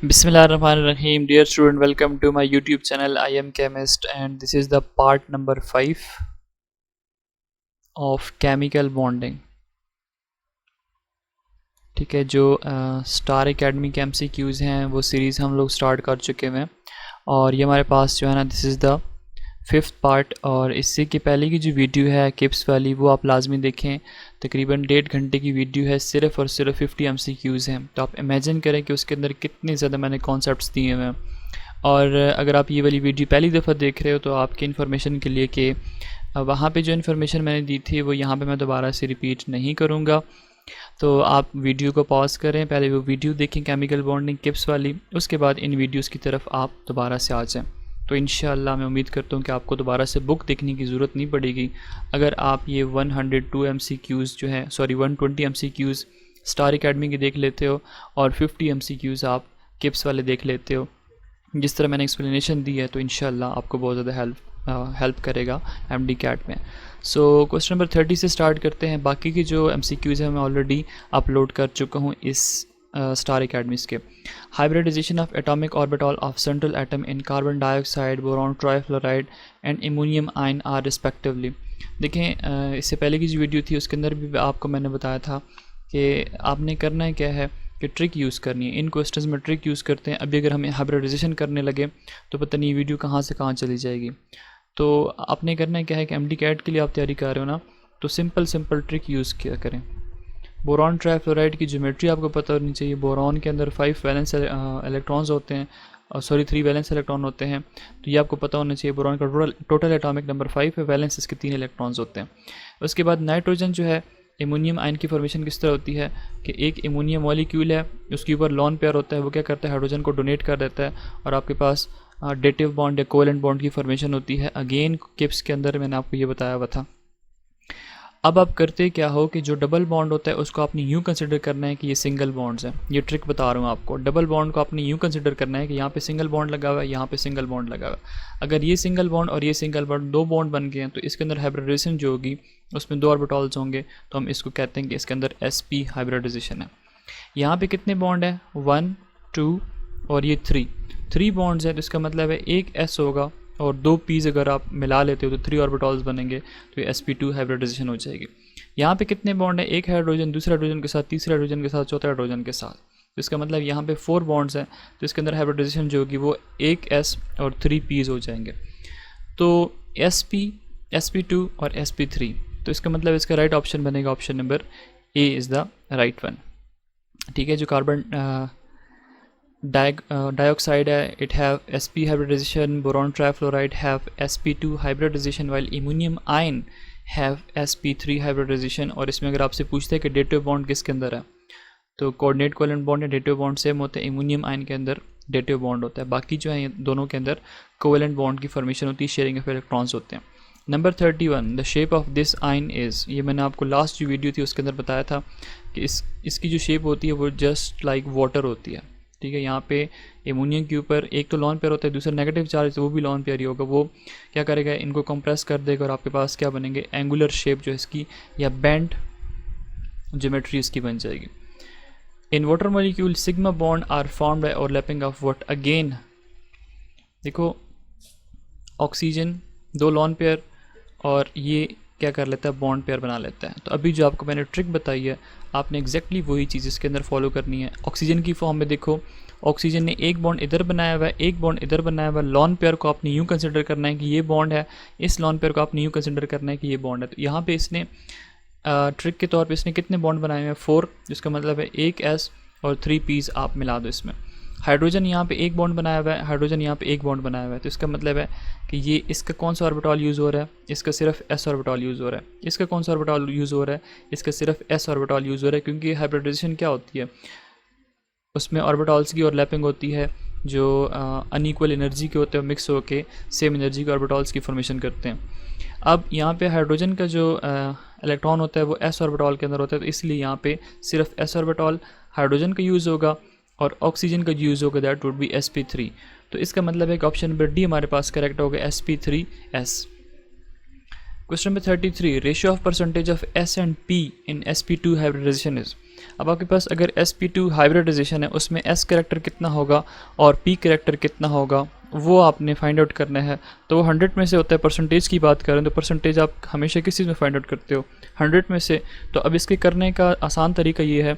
Bismillahirrahmanirrahim. Dear student, welcome to my YouTube channel. I am Chemist and this is the part number 5 of chemical bonding. ठीक है, जो star academy के MCQs हैं वो series हम लोग स्टार्ट कर चुके हैं और ये हमारे पास जो है ना this is the 5th part. और इससे की पहले की जो वीडियो है किप्स वाली वो आप लाजमी देखें। तकरीबन 1.5 घंटे की वीडियो है, सिर्फ़ और सिर्फ 50 MCQs हैं। तो आप इमेजिन करें कि उसके अंदर कितने ज़्यादा मैंने कॉन्सेप्ट्स दिए हुए हैं। और अगर आप ये वाली वीडियो पहली दफ़ा देख रहे हो तो आपकी इन्फॉर्मेशन के लिए कि वहाँ पे जो इन्फॉर्मेशन मैंने दी थी वो यहाँ पे मैं दोबारा से रिपीट नहीं करूँगा। तो आप वीडियो को पॉज करें, पहले वो वीडियो देखें केमिकल बॉन्डिंग किप्स वाली, उसके बाद इन वीडियोस की तरफ आप दोबारा से आ जाएं। तो इंशाअल्लाह मैं उम्मीद करता हूँ कि आपको दोबारा से बुक देखने की ज़रूरत नहीं पड़ेगी अगर आप ये 102 MCQs जो है 120 MCQs स्टार एकेडमी के देख लेते हो और 50 MCQs आप किप्स वाले देख लेते हो। जिस तरह मैंने एक्सप्लेनेशन दी है तो इंशाअल्लाह आपको बहुत ज़्यादा हेल्प करेगा MD कैट में। सो क्वेश्चन नंबर 30 से स्टार्ट करते हैं। बाकी की जो MCQs है मैं ऑलरेडी अपलोड कर चुका हूँ इस स्टार एकेडमीज़ के। Hybridization of atomic orbital of central atom in carbon dioxide, boron, trifluoride and ammonium ion are respectively. देखें, इससे पहले की जो वीडियो थी उसके अंदर भी आपको मैंने बताया था कि आपने करना है क्या है कि ट्रिक यूज़ करनी है। इन क्वेश्चंस में ट्रिक यूज़ करते हैं। अभी अगर हमें हाइब्रिडाइजेशन करने लगे तो पता नहीं वीडियो कहाँ से कहाँ चली जाएगी। तो आपने करना है क्या है कि MD कैट के लिए आप तैयारी कर रहे हो ना, तो सिंपल ट्रिक यूज़ किया करें। बोरॉन ट्राइफ्लोराइड की ज्योमेट्री आपको पता होनी चाहिए। बोरॉन के अंदर 5 वैलेंस इलेक्ट्रॉन्स होते हैं, 3 वैलेंस इलेक्ट्रॉन होते हैं। तो ये आपको पता होना चाहिए। बोरॉन का टोटल एटॉमिक नंबर 5 है, वैलेंस इसके 3 इलेक्ट्रॉन्स होते हैं। उसके बाद नाइट्रोजन जो है, एमोनियम आयन की फॉर्मेशन किस तरह होती है कि एक एमोनियम मॉलिक्यूल है, उसके ऊपर लॉन पेयर होता है, वो क्या करता है हाइड्रोजन को डोनेट कर देता है और आपके पास डेटिव बॉन्ड या कोवेलेंट बॉन्ड की फॉर्मेशन होती है। अगेन किप्स के अंदर मैंने आपको ये बताया हुआ था। अब आप करते क्या हो कि जो डबल बॉन्ड होता है उसको आपने यूँ कंसिडर करना है कि ये सिंगल बॉन्ड्स हैं। ये ट्रिक बता रहा हूँ आपको। डबल बॉन्ड को आपने यूँ कंसिडर करना है कि यहाँ पे सिंगल बॉन्ड लगा हुआ है, यहाँ पे सिंगल बॉन्ड लगा हुआ है। अगर ये सिंगल बॉन्ड और ये सिंगल बॉन्ड 2 बॉन्ड बन गए हैं तो इसके अंदर हाइब्रिडाइजेशन जो होगी उसमें 2 ऑर्बिटल्स होंगे, तो हम इसको कहते हैं कि इसके अंदर sp हाइब्रिडाइजेशन है। यहाँ पे कितने बॉन्ड है, 1 2 और ये 3 बॉन्ड्स हैं। तो इसका मतलब है एक s होगा और 2 p's अगर आप मिला लेते हो तो 3 ऑर्बिटल्स बनेंगे, तो ये sp2 हाइब्रिडाइजेशन हो जाएगी। यहाँ पे कितने बॉन्ड है, एक हाइड्रोजन, दूसरा हाइड्रोजन के साथ, तीसरा हाइड्रोजन के साथ, चौथा हाइड्रोजन के साथ। तो इसका मतलब यहाँ पे 4 बॉन्ड्स हैं। तो इसके अंदर हाइब्रिडाइजेशन जो होगी वो एक s और 3 p's हो जाएंगे। तो sp, sp2 और sp3। तो इसका मतलब इसका राइट ऑप्शन बनेगा option number A is the right one. ठीक है, जो कार्बन डाइऑक्साइड है, it have sp hybridization, boron trifluoride have sp2 hybridization, while ammonium ion have sp3 hybridization. और इसमें अगर आपसे पूछते हैं कि डेटिव बॉन्ड किसके अंदर है, तो कोऑर्डिनेट कोवेलेंट बॉन्ड या डेटिव बॉन्ड सेम होते हैं। एमोनियम आयन के अंदर डेटिव बॉन्ड होता है, बाकी जो है ये दोनों के अंदर कोवेलेंट बॉन्ड की फॉर्मेशन होती है, शेयरिंग ऑफ इलेक्ट्रॉन्स होते हैं। Number 31, the shape of this ion is. ये मैंने आपको लास्ट जो वीडियो थी उसके अंदर बताया था कि इसकी जो शेप होती है वो जस्ट लाइक वाटर होती है। ठीक है, यहाँ पे एमोनियम के ऊपर एक तो लॉन पेयर होता है, दूसरा नेगेटिव चार्ज, वो भी लॉन पेयर ही होगा। वो क्या करेगा, इनको कंप्रेस कर देगा और आपके पास क्या बनेंगे, एंगुलर शेप जो है इसकी या बैंड ज्योमेट्री इसकी बन जाएगी। In water molecule sigma bond are formed by overlapping of what. Again देखो, ऑक्सीजन 2 लॉन पेयर और ये क्या कर लेता है, बॉन्ड पेयर बना लेता है। तो अभी जो आपको मैंने ट्रिक बताई है आपने एग्जैक्टली वही चीज़ इसके अंदर फॉलो करनी है। ऑक्सीजन की फॉर्म में देखो, ऑक्सीजन ने एक बॉन्ड इधर बनाया हुआ है, एक बॉन्ड इधर बनाया हुआ है। लॉन पेयर को आपने यूँ कंसिडर करना है कि ये बॉन्ड है, इस लॉन पेयर को आपने यूँ कंसिडर करना है कि ये बॉन्ड है। तो यहाँ पे इसने ट्रिक के तौर पे इसने कितने बॉन्ड बनाए हुए हैं, 4, जिसका मतलब है एक s और 3 p's आप मिला दो इसमें। हाइड्रोजन यहाँ पे एक बॉन्ड बनाया हुआ है, हाइड्रोजन यहाँ पे एक बॉन्ड बनाया हुआ है। तो इसका मतलब है कि ये इसका कौन सा ऑर्बिटल यूज़ हो रहा है, इसका सिर्फ s ऑर्बिटल यूज़ हो रहा है। इसका कौन सा ऑर्बिटल यूज़ हो रहा है, इसका सिर्फ s ऑर्बिटल यूज़ हो रहा है, क्योंकि हाइब्रिडाइजेशन क्या होती है, उसमें ऑर्बिटल्स की ओवरलैपिंग होती है जो अनइक्वल एनर्जी के होते हैं, मिक्स होकर सेम एनर्जी के ऑर्बिटल्स की फॉर्मेशन करते हैं। अब यहाँ पे हाइड्रोजन का जो इलेक्ट्रॉन होता है वो s ऑर्बिटल के अंदर होता है, तो इसलिए यहाँ पे सिर्फ s ऑर्बिटल हाइड्रोजन का यूज़ होगा और ऑक्सीजन का यूज़ होगा, दैट वुड बी sp3। तो इसका मतलब है कि ऑप्शन नंबर डी हमारे पास करेक्ट होगा, sp3s। Question number 33, ratio of percentage of S and P in sp2 hybridization is. अब आपके पास अगर sp2 हाइब्रिडाइजेशन है उसमें S कैरेक्टर कितना होगा और P कैरेक्टर कितना होगा वो आपने फाइंड आउट करना है। तो वो 100 में से होता है, परसेंटेज की बात करें तो परसेंटेज आप हमेशा किस चीज़ में फाइंड आउट करते हो, 100 में से। तो अब इसके करने का आसान तरीका ये है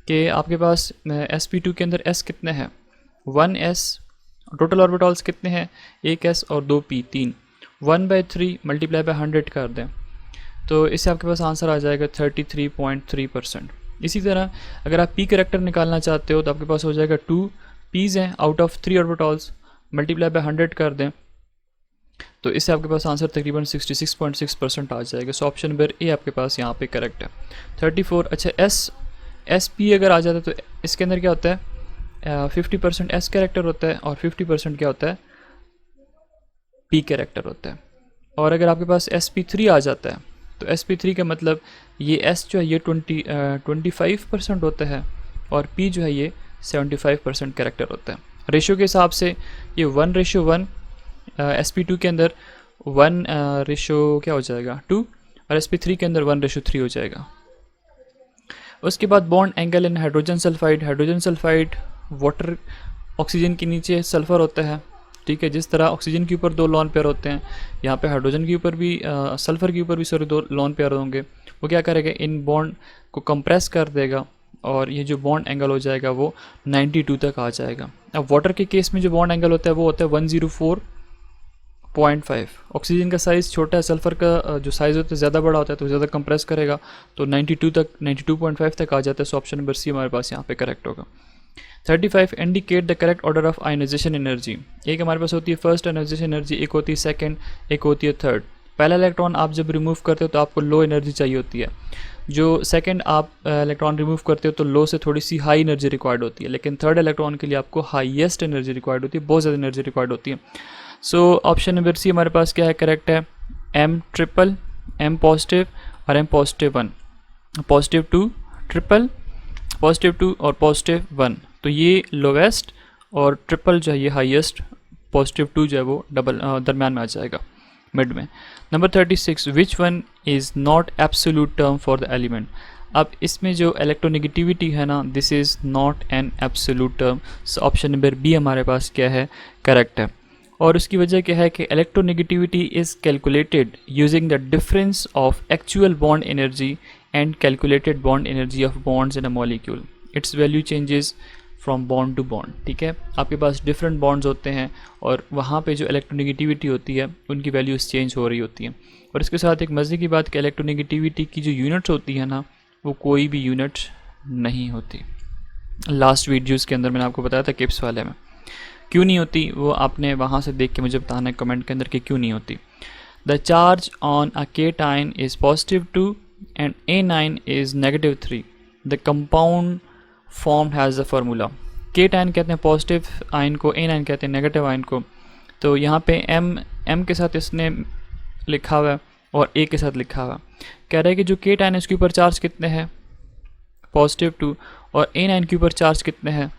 कि आपके पास sp2 के अंदर S कितने हैं, 1s, टोटल ऑर्बिटल्स कितने हैं, 1s और 2p, 3, 1/3 मल्टीप्लाई बाय 100 कर दें तो इससे आपके पास आंसर आ जाएगा 33.3%। इसी तरह अगर आप p कैरेक्टर निकालना चाहते हो तो आपके पास हो जाएगा 2 p's हैं out of 3 orbitals, multiply by 100 कर दें तो इससे आपके पास आंसर तकरीबन 66.6% आ जाएगा। सो ऑप्शन नंबर ए आपके पास यहाँ पे करेक्ट है। 34, अच्छा SP अगर आ जाता है तो इसके अंदर क्या होता है, 50% S कैरेक्टर होता है और 50% क्या होता है, P कैरेक्टर होता है। और अगर आपके पास sp3 आ जाता है तो sp3 का मतलब ये S जो है ये 25% होता है और P जो है ये 75% कैरेक्टर होता है। रेशियो के हिसाब से ये 1:1, sp2 के अंदर 1 रेशियो क्या हो जाएगा 2 और sp3 के अंदर 1:3 हो जाएगा। उसके बाद bond angle in hydrogen sulphide water oxygen के नीचे सल्फ़र होता है, ठीक है। जिस तरह ऑक्सीजन के ऊपर 2 लोन पेयर होते हैं, यहाँ पे हाइड्रोजन के ऊपर भी सल्फ़र के ऊपर भी 2 लोन पेयर होंगे। वो क्या करेगा, इन बॉन्ड को कंप्रेस कर देगा और ये जो बॉन्ड एंगल हो जाएगा वो 92 तक आ जाएगा। अब वाटर के केस में जो बॉन्ड एंगल होता है वो होता है 104.5। ऑक्सीजन का साइज़ छोटा है, सल्फ़र का जो साइज़ होता है ज़्यादा बड़ा होता है तो ज़्यादा कंप्रेस करेगा तो 92.5 तक आ जाता है। सो ऑप्शन नंबर सी हमारे पास यहाँ पे करेक्ट होगा। 35, indicate the correct order of ionization energy. एक हमारे पास होती है फर्स्ट आयनाइजेशन एनर्जी, एक होती है सेकंड, एक होती है थर्ड। पहला इलेक्ट्रॉन आप जब रिमूव करते हो तो आपको लो एनर्जी चाहिए होती है, जो सेकंड आप इलेक्ट्रॉन रिमूव करते हो तो लो से थोड़ी सी हाई एनर्जी रिक्वायर्ड होती है, लेकिन थर्ड इलेक्ट्रॉन के लिए आपको हाईएस्ट एनर्जी रिक्वायर्ड होती है, बहुत ज़्यादा एनर्जी रिक्वायर्ड होती है। सो ऑप्शन नंबर सी हमारे पास क्या है, करेक्ट है, M ट्रिपल, M पॉजिटिव और M positive 1, positive 2 triple, positive 2 और पॉजिटिव 1। तो ये लोवेस्ट और ट्रिपल जो है ये हाईएस्ट, पॉजिटिव 2 जो है वो डबल दरम्यान में आ जाएगा, मिड में। Number 36, which one is not absolute term for the element. अब इसमें जो इलेक्ट्रोनेगेटिविटी है ना, this is not an absolute term. Option number B हमारे पास क्या है, करेक्ट है। और उसकी वजह क्या है कि electronegativity is calculated using the difference of actual bond energy and calculated bond energy of bonds in a molecule. Its value changes from bond to bond, ठीक है। आपके पास डिफरेंट बॉन्ड्स होते हैं और वहाँ पे जो इलेक्ट्रोनेगेटिविटी होती है उनकी वैल्यूज़ चेंज हो रही होती हैं। और इसके साथ एक मज़े की बात कि इलेक्ट्रोनेगेटिविटी की जो यूनिट्स होती है ना, वो कोई भी यूनिट नहीं होती। लास्ट वीडियोज़ के अंदर मैंने आपको बताया था किप्स वाले में, क्यों नहीं होती वो आपने वहाँ से देख के मुझे बताना है कमेंट के अंदर कि क्यों नहीं होती। The charge on a cation is +2 and A9 is -3। The compound formed has the formula. Cation कहते हैं पॉजिटिव आयन को, A9 कहते हैं नेगेटिव आयन को। तो यहाँ पे M के साथ इसने लिखा हुआ है और A के साथ लिखा हुआ है। कह रहा है कि जो केटाइन है उसके ऊपर चार्ज कितने हैं, +2, और A9 के ऊपर चार्ज कितने हैं,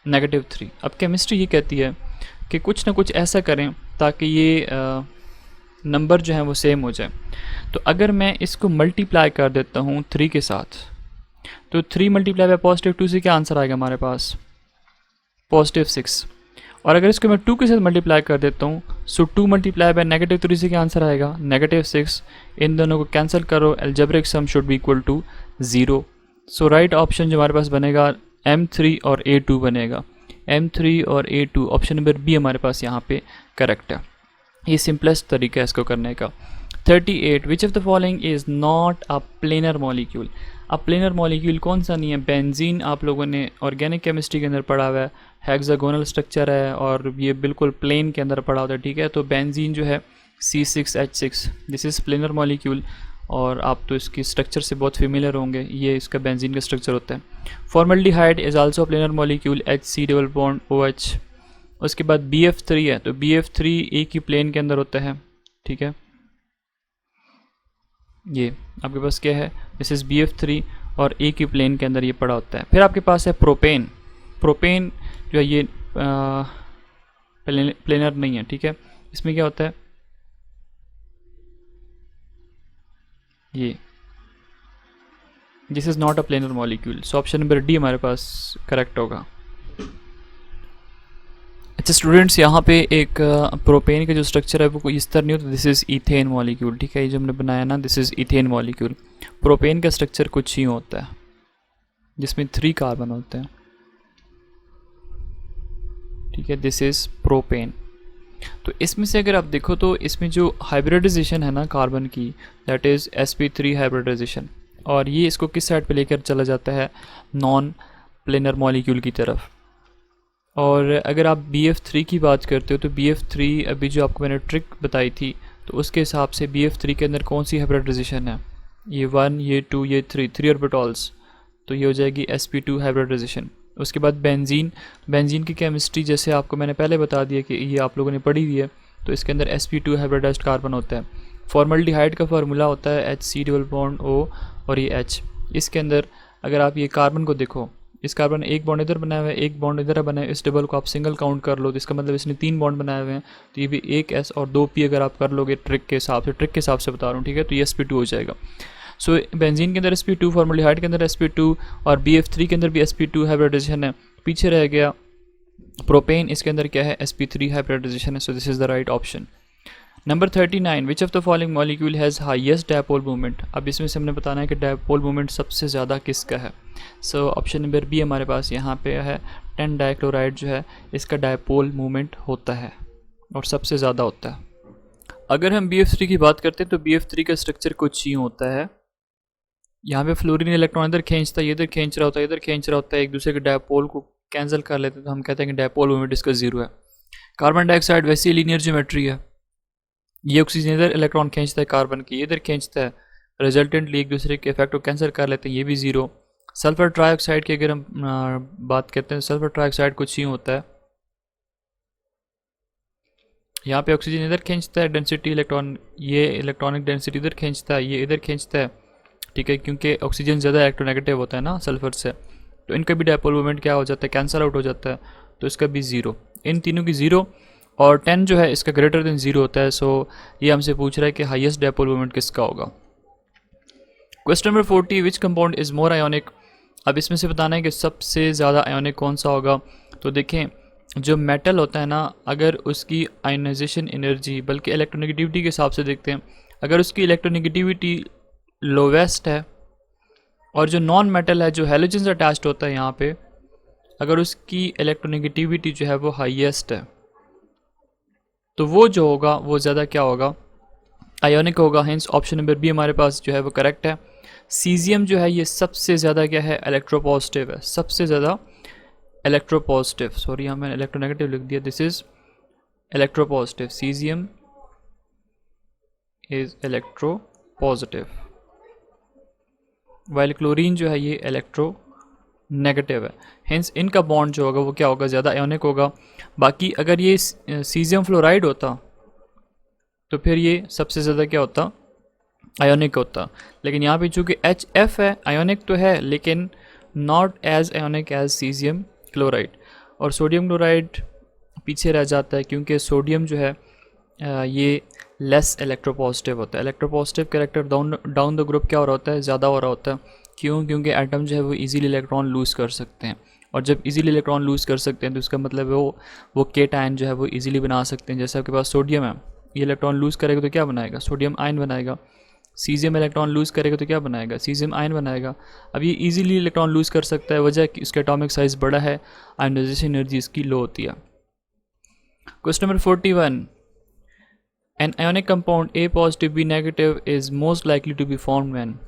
-3। अब केमिस्ट्री ये कहती है कि कुछ ना कुछ ऐसा करें ताकि ये नंबर जो है वो सेम हो जाए। तो अगर मैं इसको मल्टीप्लाई कर देता हूँ 3 के साथ, तो 3 मल्टीप्लाई बाय +2 से क्या आंसर आएगा हमारे पास, +6। और अगर इसको मैं 2 के साथ मल्टीप्लाई कर देता हूँ, सो 2 मल्टीप्लाई बाय -3 से क्या आंसर आएगा, -6। इन दोनों को कैंसिल करो, algebraic sum should be equal to 0। So right option जो हमारे पास बनेगा M3 और A2 बनेगा, M3 और A2। ऑप्शन नंबर बी हमारे पास यहाँ पे करेक्ट है। ये सिंपलेस्ट तरीका है इसको करने का। 38, which of the following is not a planar molecule. अब प्लेनर मॉलिक्यूल कौन सा नहीं है, बेंजीन आप लोगों ने ऑर्गेनिक केमिस्ट्री के अंदर पढ़ा हुआ है, हेक्सागोनल स्ट्रक्चर है और ये बिल्कुल प्लेन के अंदर पढ़ा होता है, ठीक है। तो बेंजीन जो है C6H6, this is planar molecule और आप तो इसकी स्ट्रक्चर से बहुत फेमिलियर होंगे, ये इसका बेंजीन का स्ट्रक्चर होता है। Formaldehyde is also planar molecule, HC double bond OH। उसके बाद BF3 है, तो BF3 एक ही प्लेन के अंदर होता है, ठीक है। ये आपके पास क्या है, दिस इज़ BF3 और एक ही प्लेन के अंदर ये पड़ा होता है। फिर आपके पास है प्रोपेन। प्रोपेन जो है ये प्लेनर नहीं है, ठीक है। इसमें क्या होता है, ये this is not a planar molecule. So option number D हमारे पास करेक्ट होगा। अच्छा स्टूडेंट्स, यहाँ पे एक प्रोपेन का जो स्ट्रक्चर है वो कोई इस तरह नहीं होता। दिस इज़ इथेन मॉलिक्यूल, ठीक है, ये जो हमने बनाया ना, this is ethane molecule. Propane का स्ट्रक्चर कुछ ही होता है जिसमें 3 कार्बन होते हैं, ठीक है, दिस इज़ प्रोपेन। तो इसमें से अगर आप देखो तो इसमें जो हाइब्रिडाइजेशन है ना कार्बन की, दैट इज़ sp3 हाइब्रिडाइजेशन, और ये इसको किस साइड पे लेकर चला जाता है, नॉन प्लेनर मॉलिक्यूल की तरफ। और अगर आप BF3 की बात करते हो तो BF3 अभी जो आपको मैंने ट्रिक बताई थी, तो उसके हिसाब से BF3 के अंदर कौन सी हाइब्रिडाइजेशन है, ये 1, ये 2, ये 3 ऑर्बिटॉल्स, तो ये हो जाएगी sp2 हाइब्रिडाइजेशन। उसके बाद बेंजीन की केमिस्ट्री जैसे आपको मैंने पहले बता दिया कि ये आप लोगों ने पढ़ी हुई है, तो इसके अंदर sp2 हाइब्रिडाइज्ड कार्बन होता है। फॉर्मल्डिहाइड का फार्मूला होता है HC⋯O और ये H। इसके अंदर अगर आप ये कार्बन को देखो, इस कार्बन ने एक बॉन्ड इधर बनाया हुआ है, एक बॉन्ड इधर बनाया है, इस डबल को आप सिंगल काउंट कर लो तो इसका मतलब इसने 3 बॉन्ड बनाए हुए हैं, तो ये भी 1 S और 2 P अगर आप कर लोगे ट्रिक के हिसाब से बता रहा हूँ, ठीक है, तो ये sp2 हो जाएगा। सो बेंजीन के अंदर sp2, फॉर्मल्डिहाइड के अंदर sp2 और BF3 के अंदर भी sp2 हाइब्रिडाइजेशन है। पीछे रह गया प्रोपेन, इसके अंदर क्या है, sp3 हाइब्रिडाइजेशन है। So this is the right option. Number 39, which of the following molecule has highest dipole movement. अब इसमें से हमने बताना है कि डायपोल मूवमेंट सबसे ज़्यादा किसका है। सो ऑप्शन नंबर बी हमारे पास यहाँ पे है, 10 डाइक्लोराइड जो है इसका डायपोल मूवमेंट होता है और सबसे ज़्यादा होता है। अगर हम BF3 की बात करते हैं तो BF3 का स्ट्रक्चर कुछ ही होता है, यहाँ पे फ्लोरीन इलेक्ट्रॉन इधर खींचता है, इधर खींच रहा होता है, इधर खींच रहा होता है, एक दूसरे के डायपोल को कैंसिल कर लेते हैं, तो हम कहते हैं कि डायपोल मूवमेंट इसका 0 है। कार्बन डाइऑक्साइड वैसी लीनियर ज्योमेट्री है, ये ऑक्सीजन इधर इलेक्ट्रॉन खींचता है, कार्बन की इधर खींचता है, रिजल्टेंटली एक दूसरे के इफेक्ट को कैंसिल कर लेते हैं, ये भी 0। सल्फर ट्राइऑक्साइड की अगर हम बात करते हैं, सल्फर ट्राइऑक्साइड कुछ ही होता है, यहाँ पे ऑक्सीजन इधर खींचता है, डेंसिटी इलेक्ट्रॉन, ये इलेक्ट्रॉनिक डेंसिटी इधर खींचता है, ये इधर खींचता है, ठीक है, क्योंकि ऑक्सीजन ज़्यादा इलेक्ट्रोनेगेटिव होता है ना सल्फर से, तो इनका भी डायपोल मूवमेंट क्या हो जाता है, कैंसल आउट हो जाता है, तो इसका भी 0। इन तीनों की 0 और 10 जो है इसका ग्रेटर देन 0 होता है। सो ये हमसे पूछ रहा है कि हाईएस्ट डायपोल मूवमेंट किसका होगा। Question number 40, which compound is more ionic. अब इसमें से बताना है कि सबसे ज़्यादा आयोनिक कौन सा होगा। तो देखें, जो मेटल होता है ना, अगर उसकी आयोनाइजेशन एनर्जी, बल्कि इलेक्ट्रोनेगेटिविटी के हिसाब से देखते हैं, अगर उसकी इलेक्ट्रोनेगेटिविटी लोवेस्ट है, और जो नॉन मेटल है, जो हैलोजन अटैच्ड होता है यहाँ पे, अगर उसकी इलेक्ट्रोनेगेटिविटी जो है वो हाईएस्ट है, तो वो जो होगा वो ज़्यादा क्या होगा, आयोनिक होगा। हेंस ऑप्शन नंबर बी हमारे पास जो है वो करेक्ट है। सीजियम जो है ये सबसे ज़्यादा क्या है, इलेक्ट्रोपॉजिटिव है, सबसे ज़्यादा इलेक्ट्रोपॉजिटिव, सॉरी यहाँ मैंने इलेक्ट्रोनेगेटिव लिख दिया, this is electropositive, caesium is electropositive, while chlorine जो है ये इलेक्ट्रो नेगेटिव है। हेंस इनका बॉन्ड जो होगा वो क्या होगा, ज़्यादा आयोनिक होगा। बाकी अगर ये सीजियम फ्लोराइड होता तो फिर ये सबसे ज़्यादा क्या होता, आयोनिक होता। लेकिन यहाँ पे चूँकि HF है, आयोनिक तो है लेकिन not as ionic as caesium chloride, और सोडियम क्लोराइड पीछे रह जाता है क्योंकि सोडियम जो है ये लेस इलेक्ट्रोपॉजिटिव होता है। Electropositive character down the group क्या हो रहा होता है, ज़्यादा हो रहा होता है। क्यों? क्योंकि एटम जो है वो इजीली इलेक्ट्रॉन लूज़ कर सकते हैं, और जब इजीली इलेक्ट्रॉन लूज़ कर सकते हैं तो इसका मतलब है वो केटायन जो है वो इजीली बना सकते हैं। जैसे आपके पास सोडियम है, ये इलेक्ट्रॉन लूज़ करेगा तो क्या बनाएगा, सोडियम आयन बनाएगा। सीजियम इलेक्ट्रॉन लूज़ करेगा तो क्या बनाएगा, सीजियम आयन बनाएगा। अब ये इजीली इलेक्ट्रॉन लूज़ कर सकता है, वजह कि इसका एटॉमिक साइज़ बड़ा है, आयनाइजेशन एनर्जी इसकी लो होती है। Question number 41, an ionic compound A positive B negative is most likely to be formed when.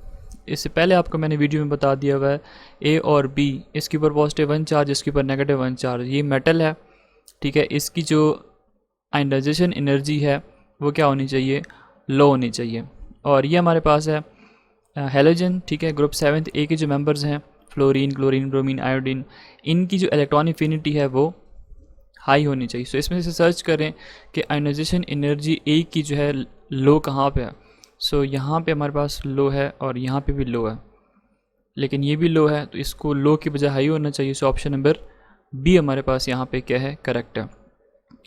इससे पहले आपको मैंने वीडियो में बता दिया हुआ है, A और B, इसके ऊपर पॉजिटिव 1 चार्ज, इसके ऊपर नेगेटिव 1 चार्ज, ये मेटल है, ठीक है, इसकी जो आयनाइजेशन एनर्जी है वो क्या होनी चाहिए, लो होनी चाहिए। और ये हमारे पास है हेलोजन, ठीक है, ग्रुप 7th A के जो मेंबर्स हैं, फ्लोरीन, क्लोरीन, ब्रोमीन, आयोडीन, इनकी जो इलेक्ट्रॉन एफिनिटी है वो हाई होनी चाहिए। सो इसमें से सर्च करें कि आयनाइजेशन एनर्जी A की जो है लो कहाँ पे है। सो यहाँ पे हमारे पास लो है और यहाँ पे भी लो है, लेकिन ये भी लो है, तो इसको लो की बजाय हाई होना चाहिए। सो ऑप्शन नंबर B हमारे पास यहाँ पे क्या है, करेक्ट है।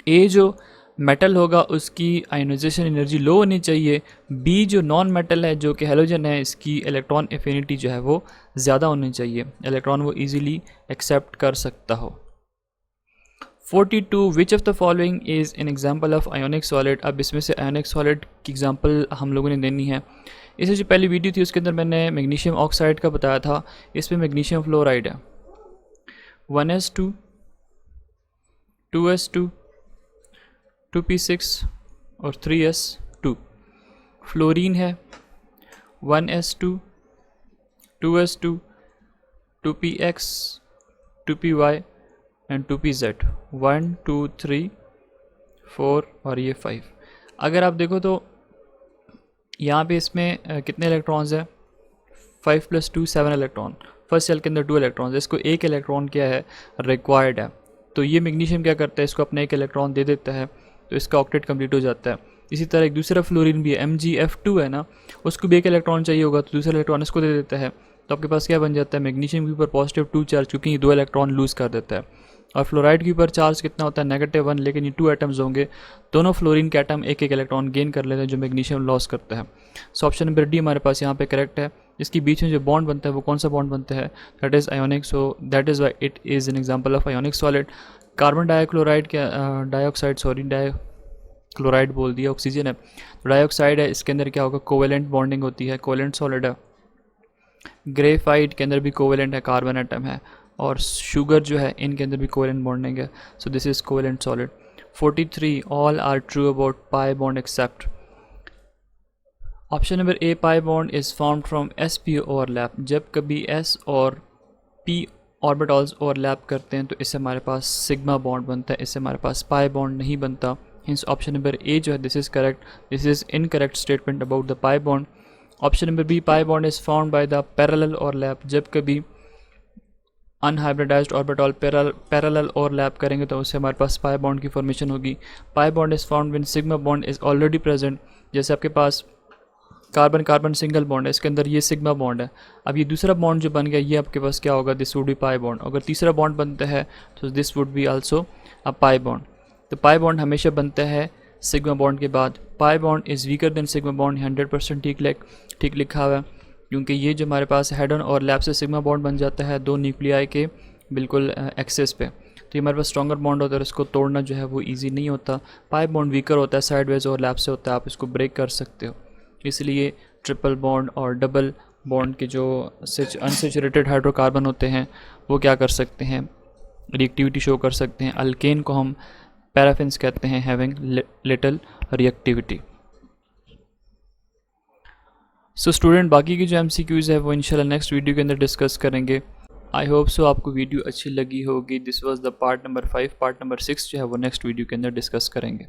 A जो मेटल होगा उसकी आयोनाइजेशन एनर्जी लो होनी चाहिए। बी जो नॉन मेटल है जो कि हेलोजन है, इसकी इलेक्ट्रॉन एफिनिटी जो है वो ज़्यादा होनी चाहिए, इलेक्ट्रॉन वो इजीली एक्सेप्ट कर सकता हो। 42 which of the following is an example of ionic solid. अब इसमें से आयोनिक सॉलिड की एग्जांपल हम लोगों ने देनी है। इससे जो पहली वीडियो थी उसके अंदर मैंने मैग्नीशियम ऑक्साइड का बताया था, इसमें मैग्नीशियम फ्लोराइड है 1s2 2s2 2p6 और 3s2। फ्लोरीन है 1s2 2s2 2px 2py and 2pz 1 2 3 4 और ये 5। अगर आप देखो तो यहाँ पे इसमें कितने इलेक्ट्रॉन्स हैं, 5 + 2 7 इलेक्ट्रॉन। फर्स्ट सेल के अंदर 2 इलेक्ट्रॉन्स है, इसको एक इलेक्ट्रॉन क्या है रिक्वायर्ड है। तो ये मैग्नीशियम क्या करता है, इसको अपना एक इलेक्ट्रॉन दे देता है, तो इसका ऑक्टेट कंप्लीट हो जाता है। इसी तरह एक दूसरा फ्लोरीन भी है MgF2 है ना, उसको भी एक इलेक्ट्रॉन चाहिए होगा, तो दूसरा इलेक्ट्रॉन इसको दे देता है, तो आपके पास क्या बन जाता है, मैग्नीशियम के ऊपर +2 चार्ज, क्योंकि ये 2 इलेक्ट्रॉन लूज़ कर देता है। और फ्लोराइड के ऊपर चार्ज कितना होता है, -1, लेकिन ये 2 एटम्स होंगे, दोनों फ्लोरीन के एटम एक एक इलेक्ट्रॉन गेन कर लेते हैं जो मैग्नीशियम लॉस करता है। सो ऑप्शन नंबर डी हमारे पास यहाँ पे करेक्ट है। इसके बीच में जो बॉन्ड बनता है वो कौन सा बॉन्ड बनता है, that is ionic, so that is why it is an example of ionic solid. Carbon dichloride के डाइऑक्साइड सॉरी क्लोराइड बोल दिया, ऑक्सीजन है, तो डाइऑक्साइड है, इसके अंदर क्या होगा कोवेलेंट बॉन्डिंग होती है, कोवेलेंट सॉलिड है। ग्रेफाइट के अंदर भी कोवेलेंट है, कार्बन एटम है, और शुगर जो है इनके अंदर भी कोवेलेंट बॉन्डिंग है, so this is covalent solid. 43 all are true about pi bond except. Option number A pi bond is formed from sp overlap. जब कभी s और p ऑर्बिटल्स ओवरलैप करते हैं तो इससे हमारे पास सिग्मा बॉन्ड बनता है, इससे हमारे पास पाई बॉन्ड नहीं बनता। हिंस ऑप्शन नंबर ए जो है this is correct, this is incorrect statement about the pi bond. Option number B pi bond is formed by the parallel overlap. जब कभी अनहाइब्रिडाइज्ड ऑर्बिटल पैरेलल ओवरलैप करेंगे तो उससे हमारे पास पाई बॉन्ड की formation होगी। पाई bond is formed when sigma bond is already present. जैसे आपके पास कार्बन कार्बन सिंगल बॉन्ड है, इसके अंदर ये सिग्मा बॉन्ड है, अब ये दूसरा बॉन्ड जो बन गया ये आपके पास क्या होगा, this would be pi bond. अगर तीसरा बॉन्ड बनता है तो this would be also a pi bond. तो पाई बॉन्ड हमेशा बनता है सिग्मा बॉन्ड के बाद। पाई bond is weaker then sigma bond, 100% ठीक लिखा हुआ है, क्योंकि ये जो हमारे पास हेड ऑन और लैप से सिग्मा बॉन्ड बन जाता है दो न्यूक्लियाई के बिल्कुल एक्सेस पे, तो ये हमारे पास स्ट्रॉन्गर बॉन्ड होता है, इसको तोड़ना जो है वो ईजी नहीं होता। पाई बॉन्ड वीकर होता है, साइडवेज और लैप से होता है, आप इसको ब्रेक कर सकते हो। इसलिए ट्रिपल बॉन्ड और डबल बॉन्ड के जो अनसेचुरेटेड हाइड्रोकार्बन होते हैं वो क्या कर सकते हैं, रिएक्टिविटी शो कर सकते हैं। अल्केन को हम पैराफिन्स कहते हैं, having little reactivity. So student बाकी की जो MCQs है वो इंशाल्लाह नेक्स्ट वीडियो के अंदर डिस्कस करेंगे। आई होप सो आपको वीडियो अच्छी लगी होगी। This was the part number 5। Part number 6 जो है वो नेक्स्ट वीडियो के अंदर डिस्कस करेंगे।